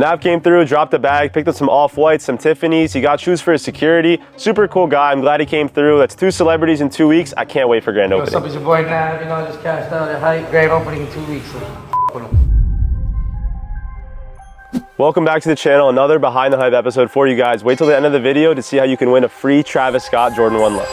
Nav came through, dropped a bag, picked up some off-whites, some Tiffany's. He got shoes for his security. Super cool guy. I'm glad he came through. That's 2 celebrities in 2 weeks. I can't wait for grand opening. What's up, it's your boy Nav. You know, I just cashed out at Hype. Grand opening in 2 weeks. So Welcome back to the channel. Another Behind the Hype episode for you guys. Wait till the end of the video to see how you can win a free Travis Scott Jordan 1 low.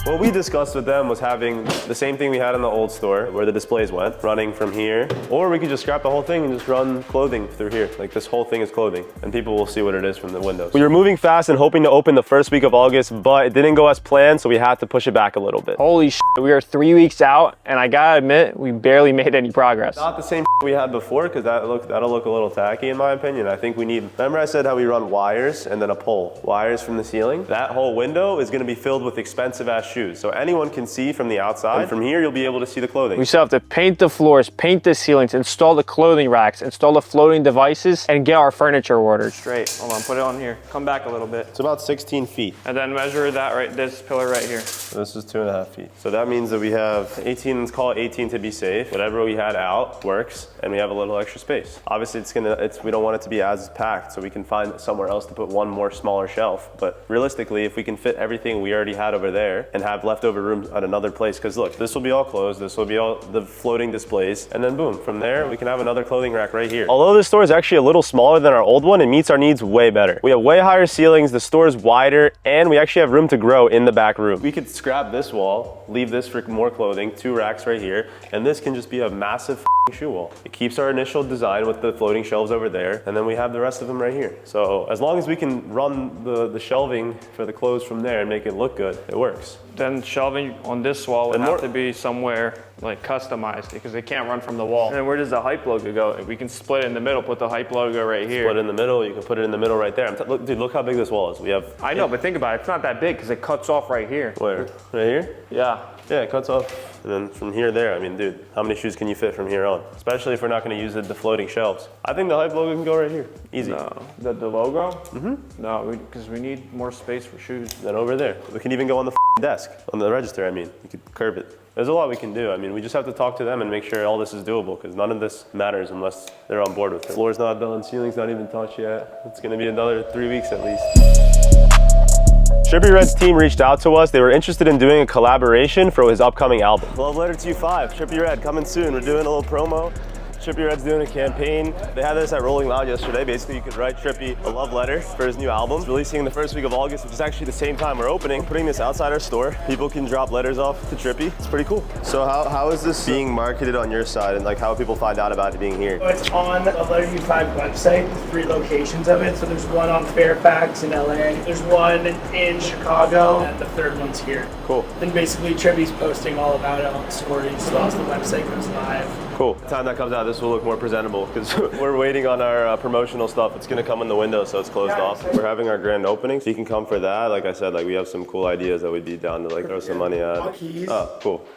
What we discussed with them was having the same thing we had in the old store where the displays went, running from here, or we could just scrap the whole thing and just run clothing through here. Like this whole thing is clothing and people will see what it is from the windows. We were moving fast and hoping to open the first week of August, but it didn't go as planned, so we had to push it back a little bit. Holy shit, we are 3 weeks out and I gotta admit, we barely made any progress. Not the same we had before because that'll look a little tacky in my opinion. I think we need, remember I said how we run wires and then a pole, wires from the ceiling? That whole window is gonna be filled with expensive ass shoes. So anyone can see from the outside, and from here you'll be able to see the clothing. We still have to paint the floors, paint the ceilings, install the clothing racks, install the floating devices, and get our furniture ordered. Straight. Hold on, put it on here. Come back a little bit. It's about 16 feet. And then measure that right, this pillar right here. So this is 2.5 feet. So that means that we have 18, let's call it 18 to be safe. Whatever we had out works, and we have a little extra space. Obviously we don't want it to be as packed, so we can find somewhere else to put one more smaller shelf. But realistically, if we can fit everything we already had over there and have leftover room at another place, because look, this will be all closed, this will be all the floating displays, and then boom, from there we can have another clothing rack right here. Although this store is actually a little smaller than our old one, it meets our needs way better. We have way higher ceilings, the store is wider, and we actually have room to grow in the back room. We could scrap this wall, leave this for more clothing, 2 racks right here, and this can just be a massive shoe wall. It keeps our initial design with the floating shelves over there, and then we have the rest of them right here. So as long as we can run the shelving for the clothes from there and make it look good, it works. Then shelving on this wall would have to be somewhere like customized because it can't run from the wall. And then where does the Hype logo go? We can split it in the middle, put the Hype logo right here. Split it in the middle, you can put it in the middle right there. Look, dude, look how big this wall is. We have. I know, but think about it. It's not that big because it cuts off right here. Where? Right here? Yeah. Yeah, it cuts off. And then from here there, I mean, dude, how many shoes can you fit from here on? Especially if we're not going to use the floating shelves. I think the Hype logo can go right here. Easy. No. The logo? Mm-hmm. No, because we need more space for shoes. Then over there. We can even go on the desk, on the register, I mean. You could curve it. There's a lot we can do. I mean, we just have to talk to them and make sure all this is doable because none of this matters unless they're on board with it. Floor's not done, ceiling's not even touched yet. It's going to be another 3 weeks at least. Trippie Redd's team reached out to us. They were interested in doing a collaboration for his upcoming album. Love Letter to You 5, Trippie Redd coming soon. We're doing a little promo. Trippie Redd's doing a campaign. They had this at Rolling Loud yesterday. Basically, you could write Trippie a love letter for his new album. It's releasing in the first week of August, which is actually the same time we're opening. Putting this outside our store. People can drop letters off to Trippie. It's pretty cool. So how is this being marketed on your side and like how people find out about it being here? It's on the Letter to You 5 website. There's 3 locations of it. So there's one on Fairfax in LA. There's one in Chicago, and the 3rd one's here. Cool. And basically Trippie's posting all about it on the stories once the website goes live. Cool. The time that comes out, this will look more presentable because we're waiting on our promotional stuff. It's gonna come in the window, so it's closed off. We're having our grand opening, so you can come for that. Like I said, like we have some cool ideas that we'd be down to like throw some money at. Oh, cool.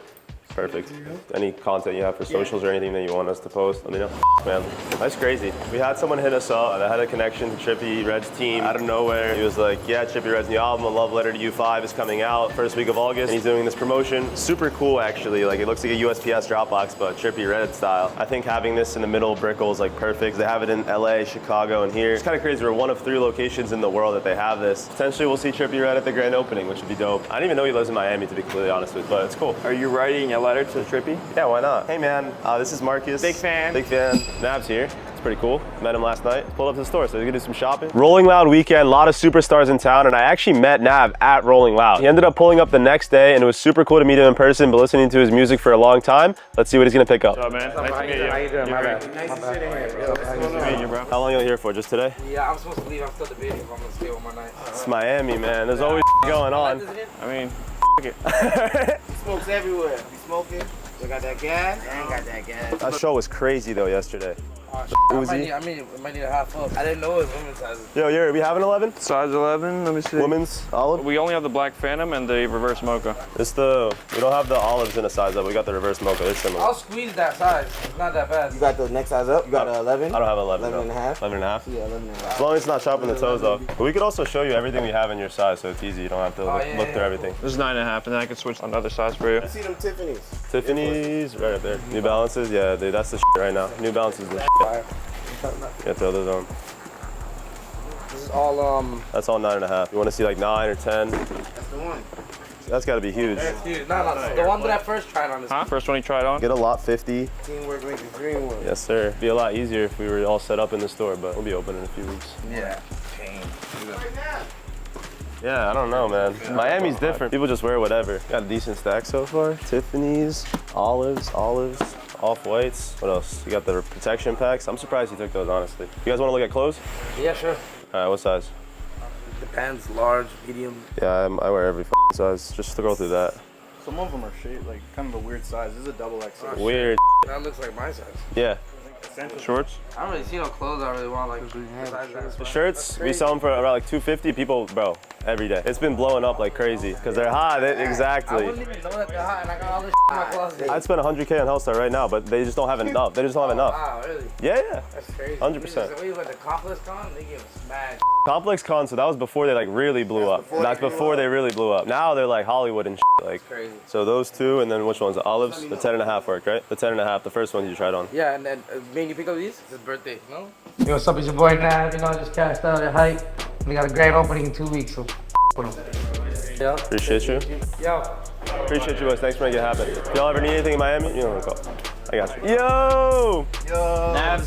Perfect. Any content you have for socials or anything that you want us to post, let me know. Man, that's crazy. We had someone hit us up that had a connection to Trippie Redd's team out of nowhere. He was like, yeah, Trippie Redd's new album, A Love Letter to You 5 is coming out first week of August. And he's doing this promotion. Super cool, actually. Like it looks like a USPS Dropbox, but Trippie Redd style. I think having this in the middle of Brickell is like perfect. They have it in LA, Chicago, and here. It's kind of crazy. We're one of 3 locations in the world that they have this. Potentially we'll see Trippie Redd at the grand opening, which would be dope. I didn't even know he lives in Miami, to be completely honest with you, but it's cool. Are you writing a letter to Trippie? Yeah, why not? Hey man, this is Marcus. Big fan. Big fan. Nav's here. It's pretty cool. Met him last night. Pulled up to the store, so he's gonna do some shopping. Rolling Loud weekend, a lot of superstars in town, and I actually met Nav at Rolling Loud. He ended up pulling up the next day, and it was super cool to meet him in person, but listening to his music for a long time. Let's see what he's gonna pick up. What's up, man? Nice to meet you. How you doing? My bad. Nice to meet you, bro. How long are you here for? Just today? Yeah, I'm supposed to leave. I'm still debating if I'm gonna stay one more night. It's Miami, man. There's always going on. I mean, it. Smokes everywhere. We smoking. We got that gas. I ain't got that gas. That show was crazy though yesterday. I might need a half up. I didn't know it was women's sizes. Yo, Yuri, we have an 11? Size 11, let me see. Women's olive? We only have the black Phantom and the reverse mocha. We don't have the olives in a size up. We got the reverse mocha. They're similar. I'll squeeze that size. It's not that bad. You got the next size up? You got 11? I don't have 11. 11 and a half? 11 and a half? Yeah, 11 and a half. As long as it's not chopping the toes off. But we could also show you everything we have in your size, so it's easy. You don't have to look through everything. This is 9.5, and then I can switch another size for you. I see them Tiffany's. Tiffany's right up there. New Balances, yeah, dude, that's the shit right now. New Balances, the shit. Yeah, throw those on. This is all, That's all 9.5. You want to see like 9 or 10? that's the one. That's got to be huge. Dude, no. The one that I first tried on is First one you tried on? Get a lot 50. Teamwork makes the dream work. Yes, sir. It'd be a lot easier if we were all set up in the store, but we'll be open in a few weeks. Yeah. Yeah, I don't know, man. Miami's different. People just wear whatever. Got a decent stack so far. Tiffany's, olives, off-whites. What else? You got the protection packs. I'm surprised you took those, honestly. You guys want to look at clothes? Yeah, sure. All right, what size? Depends. Large, medium. Yeah, I wear every size. Just to go through that. Some of them are shaped like kind of a weird size. This is a double XL. Weird. That looks like my size. Yeah. Shorts? I don't really see no clothes I really want. Like, The shirts, we sell them for around like $250. People, bro, every day. It's been blowing up like crazy because they're hot. I Exactly. wouldn't even know that they're hot, and I got all this in my closet. I'd spend 100K on Hellstar right now, but they just don't have enough. They just don't have enough. Wow, really? Yeah. That's crazy. 100%. Wait, what, the Complex Con? They give us smash. Complex Con, so that was before they like really blew up. That's before they really blew up. Now they're like Hollywood and like. Crazy. So those two, and then which ones? The olives? The 10.5 work, right? The 10.5, the first one you tried on. Yeah, and then, man, you pick up these? It's his birthday, no? Yo, what's up? It's your boy Nav. You know, I just cashed out at Hype. We got a grand opening in 2 weeks, so with him. Yeah. Appreciate you. Yo. Appreciate you, boys. Thanks for making it happen. If y'all ever need anything in Miami, you know what to call. I got you. Yo!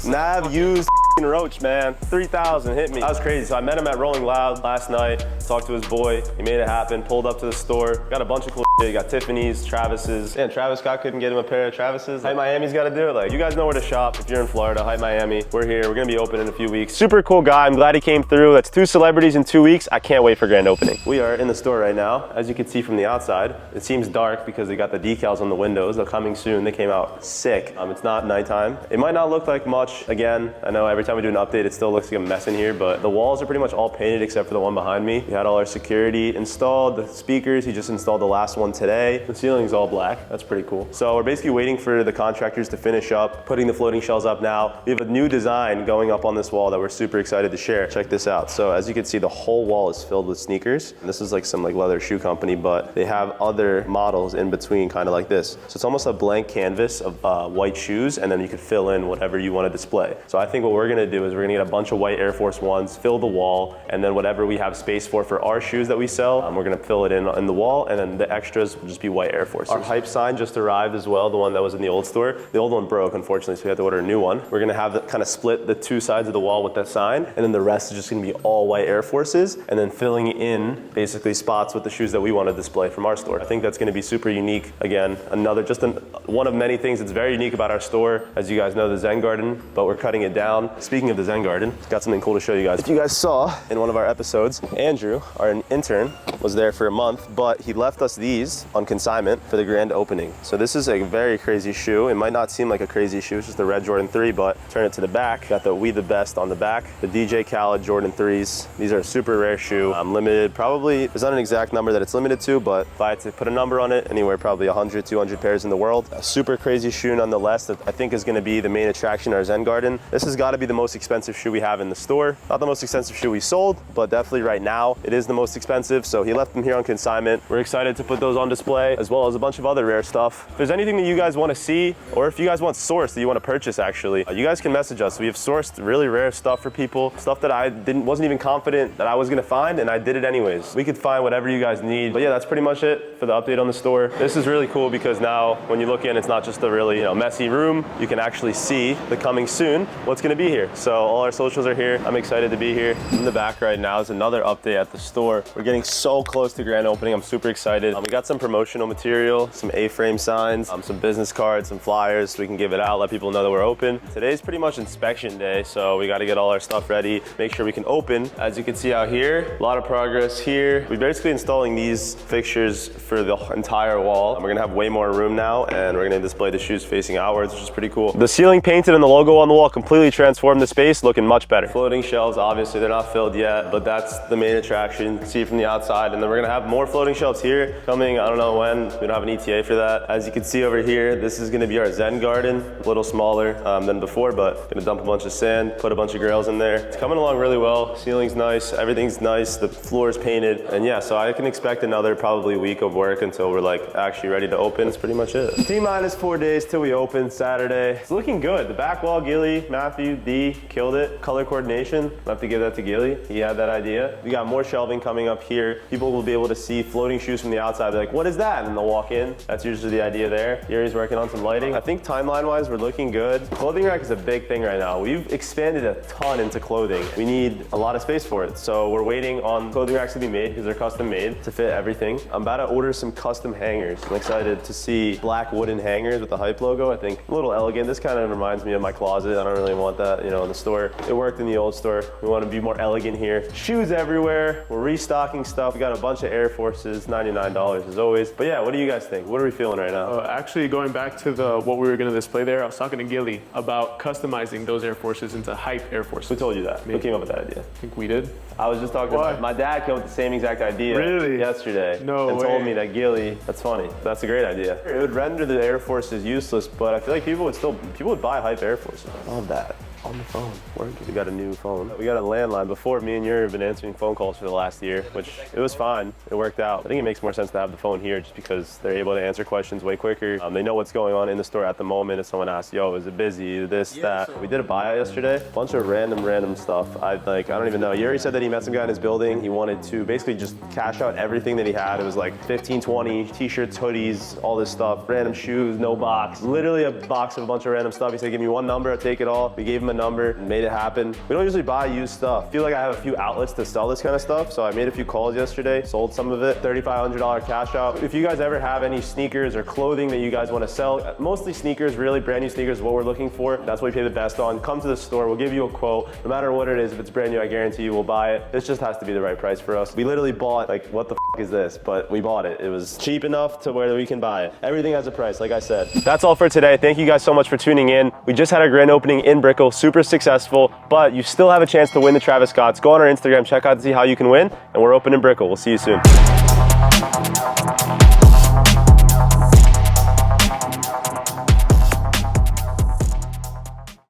Nav used Roach, man. 3,000 hit me. That was crazy. So I met him at Rolling Loud last night, talked to his boy. He made it happen, pulled up to the store. Got a bunch of cool shit. You got Tiffany's, Travis's. And Travis Scott couldn't get him a pair of Travis's. Hype Miami's got to do it. Like, you guys know where to shop if you're in Florida. Hype Miami. We're here. We're going to be open in a few weeks. Super cool guy. I'm glad he came through. That's 2 celebrities in 2 weeks. I can't wait for grand opening. We are in the store right now. As you can see from the outside, it seems dark because they got the decals on the windows. They're coming soon. They came out sick. It's not nighttime. It might not look like much. Again, I know every time we do an update, it still looks like a mess in here, but the walls are pretty much all painted except for the one behind me. We had all our security installed, the speakers, he just installed the last one today. The ceiling's all black, that's pretty cool. So we're basically waiting for the contractors to finish up, putting the floating shells up now. We have a new design going up on this wall that we're super excited to share. Check this out. So as you can see, the whole wall is filled with sneakers. And this is like some leather shoe company, but they have other models in between, kind of like this. So it's almost a blank canvas of white shoes, and then you could fill in whatever you want to display. So I think what we're gonna do is we're gonna get a bunch of white Air Force Ones, fill the wall, and then whatever we have space for our shoes that we sell, we're gonna fill it in the wall, and then the extras will just be white Air Forces. Our Hype sign just arrived as well, the one that was in the old store. The old one broke, unfortunately, so we had to order a new one. We're gonna have kind of split the 2 sides of the wall with that sign, and then the rest is just gonna be all white Air Forces, and then filling in basically spots with the shoes that we want to display from our store. I think that's gonna be super unique. Again, one of many things that's very unique about our store. As you guys know, the Zen Garden, but we're cutting it down. Speaking of the Zen Garden, got something cool to show you guys. If you guys saw in one of our episodes, Andrew, our intern, was there for a month, but he left us these on consignment for the grand opening. So this is a very crazy shoe. It might not seem like a crazy shoe, it's just a red Jordan 3, but turn it to the back, got the We The Best on the back, the DJ Khaled Jordan 3s. These are a super rare shoe, limited, probably, there's not an exact number that it's limited to, but if I had to put a number on it, anywhere probably 100, 200 pairs in the world. A super crazy shoe nonetheless that I think is gonna be the main attraction in our Zen Garden. This has gotta be the most expensive shoe we have in the store. Not the most expensive shoe we sold, but definitely right now it is the most expensive, so he left them here on consignment. We're excited to put those on display, as well as a bunch of other rare stuff. If there's anything that you guys wanna see, or if you guys want sourced that you wanna purchase actually, you guys can message us. We have sourced really rare stuff for people, stuff that I wasn't even confident that I was gonna find, and I did it anyways. We could find whatever you guys need. But yeah, that's pretty much it for the update on the store. This is really cool because now when you look in, it's not just a really messy room. You can actually see the coming soon, what's gonna be here. here. So all our socials are here. I'm excited to be here. In the back right now is another update at the store. We're getting so close to grand opening. I'm super excited. We got some promotional material, some A-frame signs, some business cards, some flyers so we can give it out, let people know that we're open. Today's pretty much inspection day, so we got to get all our stuff ready, make sure we can open. As you can see out here, a lot of progress here. We're basically installing these fixtures for the entire wall. We're gonna have way more room now, and we're gonna display the shoes facing outwards, which is pretty cool. The ceiling painted and the logo on the wall completely transformed the space, looking much better. Floating shelves, obviously they're not filled yet, but that's the main attraction. See it from the outside, and then we're gonna have more floating shelves here coming. I don't know when. We don't have an ETA for that. As you can see over here, this is gonna be our Zen garden, a little smaller than before, but gonna dump a bunch of sand, put a bunch of grails in there. It's coming along really well. Ceiling's nice, everything's nice, the floor is painted, and yeah, so I can expect another probably week of work until we're like actually ready to open. That's pretty much it. T-minus 4 days till we open Saturday. It's looking good. The back wall, Gilly, Matthew, D killed it. Color coordination, I have to give that to Gilly. He had that idea. We got more shelving coming up here. People will be able to see floating shoes from the outside. They're like, what is that? And they'll walk in. That's usually the idea there. Yuri's working on some lighting. I think timeline-wise, we're looking good. Clothing rack is a big thing right now. We've expanded a ton into clothing. We need a lot of space for it. So we're waiting on clothing racks to be made because they're custom made to fit everything. I'm about to order some custom hangers. I'm excited to see black wooden hangers with the Hype logo. I think a little elegant. This kind of reminds me of my closet. I don't really want that, you know, in the store. It worked in the old store. We want to be more elegant here. Shoes everywhere. We're restocking stuff. We got a bunch of Air Forces, $99 as always. But yeah, what do you guys think? What are we feeling right now? Actually, going back to what we were going to display there, I was talking to Gilly about customizing those Air Forces into Hype Air Forces. Who told you that? Who came up with that idea? I think we did. I was just talking to my dad came up with the same exact idea yesterday. No and way. told me that Gilly, that's funny. That's a great idea. It would render the Air Forces useless, but I feel like people would buy Hype Air Forces. I love that. On the phone. We got a new phone. We got a landline. Before, me and Yuri have been answering phone calls for the last year, which it was fine. It worked out. I think it makes more sense to have the phone here just because they're able to answer questions way quicker. They know what's going on in the store at the moment. If someone asks, yo, is it busy? This, that. We did a buyout yesterday. A bunch of random stuff. I don't even know. Yuri said that he met some guy in his building. He wanted to basically just cash out everything that he had. It was like 15, 20 t-shirts, hoodies, all this stuff. Random shoes, no box. Literally a box of a bunch of random stuff. He said, give me one number, I'll take it all. We gave him a number and made it happen. We don't usually buy used stuff. I feel like I have a few outlets to sell this kind of stuff, so I made a few calls yesterday, sold some of it, $3,500 cash out. If you guys ever have any sneakers or clothing that you guys want to sell, mostly sneakers, really brand new sneakers is what we're looking for. That's what we pay the best on. Come to the store, we'll give you a quote. No matter what it is, if it's brand new, I guarantee you we'll buy it. This just has to be the right price for us. We literally bought, like, what the f is this? But we bought it. It was cheap enough to where we can buy it. Everything has a price, like I said. That's all for today. Thank you guys so much for tuning in. We just had our grand opening in Brickell, super successful, but you still have a chance to win the Travis Scotts. Go on our Instagram, check out to see how you can win, and we're open in Brickell. We'll see you soon.